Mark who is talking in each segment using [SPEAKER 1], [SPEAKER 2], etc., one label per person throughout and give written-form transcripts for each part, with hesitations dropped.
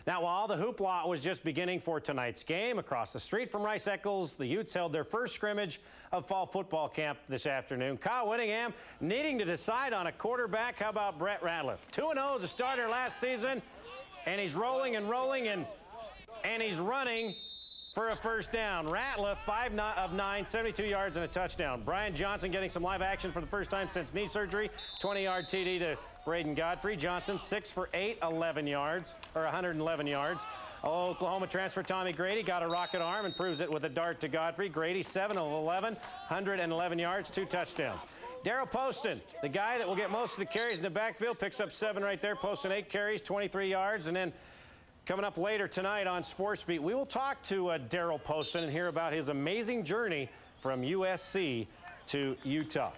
[SPEAKER 1] Now, while the hoopla was just beginning for tonight's game, across the street from Rice Eccles, the Utes held their first scrimmage of fall football camp this afternoon. Kyle Whittingham needing to decide on a quarterback. How about Brett Ratliff? 2-0 as a starter last season, and he's rolling and rolling, and he's running for a first down. Ratliff, 5 of 9, 72 yards and a touchdown. Brian Johnson getting some live action for the first time since knee surgery. 20-yard TD to Braden Godfrey. Johnson, 6 for 8, 11 yards, or 111 yards. Oklahoma transfer Tommy Grady got a rocket arm and proves it with a dart to Godfrey. Grady, 7 of 11, 111 yards, 2 touchdowns. Daryl Poston, the guy that will get most of the carries in the backfield, picks up 7 right there. Poston, 8 carries, 23 yards, and then coming up later tonight on Sports Beat, we will talk to Daryl Poston and hear about his amazing journey from USC to Utah.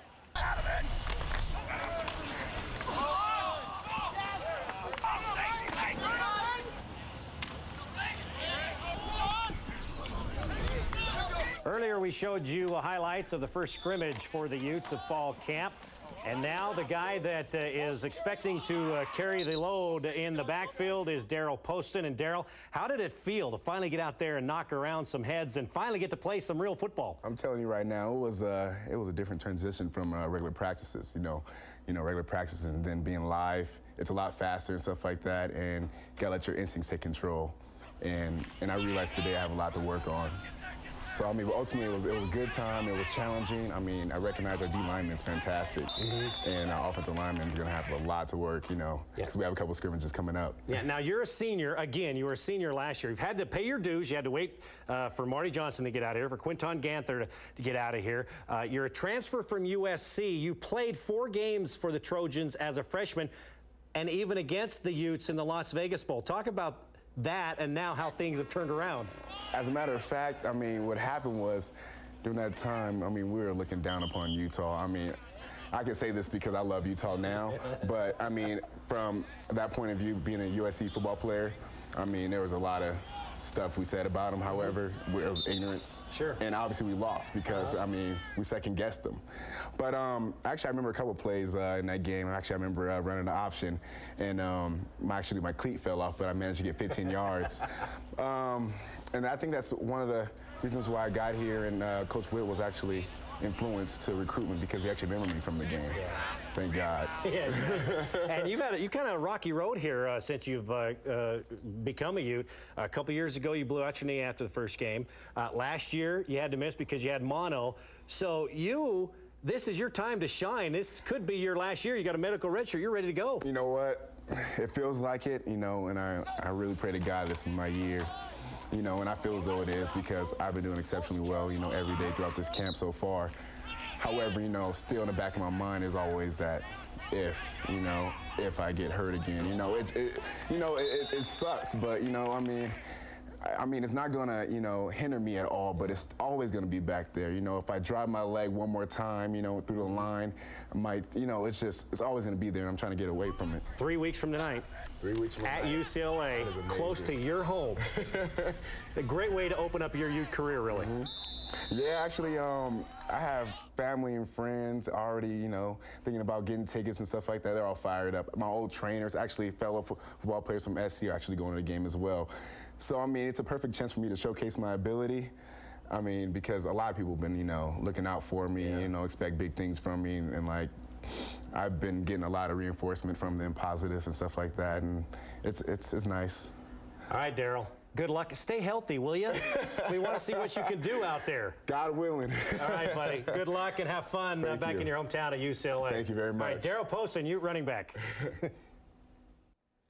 [SPEAKER 1] Earlier, we showed you highlights of the first scrimmage for the Utes of fall camp. And now the guy that is expecting to carry the load in the backfield is Daryl Poston. And Daryl, how did it feel to finally get out there and knock around some heads and finally get to play some real football?
[SPEAKER 2] I'm telling you right now, it was a different transition from regular practices. You know, regular practices and then being live, it's a lot faster and stuff like that. And you gotta let your instincts take control. And I realized today I have a lot to work on. So, I mean, ultimately, it was a good time. It was challenging. I mean, I recognize our D lineman's fantastic. And our offensive lineman's going to have a lot to work, you know, because we have a couple scrimmages coming up.
[SPEAKER 1] Yeah, now you're a senior. Again, you were a senior last year. You've had to pay your dues. You had to wait for Marty Johnson to get out of here, for Quinton Ganther to get out of here. You're a transfer from USC. You played 4 games for the Trojans as a freshman, and even against the Utes in the Las Vegas Bowl. Talk about that and now how things have turned around.
[SPEAKER 2] As a matter of fact, I mean, what happened was during that time, I mean, we were looking down upon Utah. I mean, I can say this because I love Utah now, but I mean, from that point of view, being a USC football player, I mean, there was a lot of stuff we said about them. However, it was ignorance.
[SPEAKER 1] Sure.
[SPEAKER 2] And obviously we lost because, I mean, we second-guessed them. But actually, I remember a couple plays in that game. Actually, I remember running the option, and my cleat fell off, but I managed to get 15 yards. And I think that's one of the reasons why I got here, and Coach Witt was actually influenced to recruitment because he actually remembered me from the game. Yeah. Thank God.
[SPEAKER 1] Yeah. And you've kind of a rocky road here since you've become a Ute. A couple years ago, you blew out your knee after the first game. Last year, you had to miss because you had mono. So this is your time to shine. This could be your last year. You got a medical redshirt. You're ready to go.
[SPEAKER 2] You know what? It feels like it, you know, and I really pray to God this is my year. You know, and I feel as though it is because I've been doing exceptionally well, you know, every day throughout this camp so far. However, you know, still in the back of my mind is always that if I get hurt again, it sucks, but, you know, I mean, it's not gonna, you know, hinder me at all, but it's always gonna be back there. You know, if I drive my leg one more time, you know, through the line, I might, you know, it's always gonna be there, and I'm trying to get away from it.
[SPEAKER 1] 3 weeks from tonight.
[SPEAKER 2] 3 weeks from
[SPEAKER 1] at UCLA, close to your home. A great way to open up your Ute career, really.
[SPEAKER 2] Yeah, actually, I have family and friends already, you know, thinking about getting tickets and stuff like that. They're all fired up. My old trainers, actually fellow football players from SC, are actually going to the game as well. So, I mean, it's a perfect chance for me to showcase my ability. I mean, because a lot of people have been, you know, looking out for me, you know, expect big things from me, and like, I've been getting a lot of reinforcement from them, positive and stuff like that, and it's nice.
[SPEAKER 1] All right, Daryl. Good luck. Stay healthy, will you? We want to see what you can do out there.
[SPEAKER 2] God willing.
[SPEAKER 1] All right, buddy. Good luck and have fun back in your hometown at UCLA.
[SPEAKER 2] Thank you very much.
[SPEAKER 1] All right, Daryl Poston, Ute running back.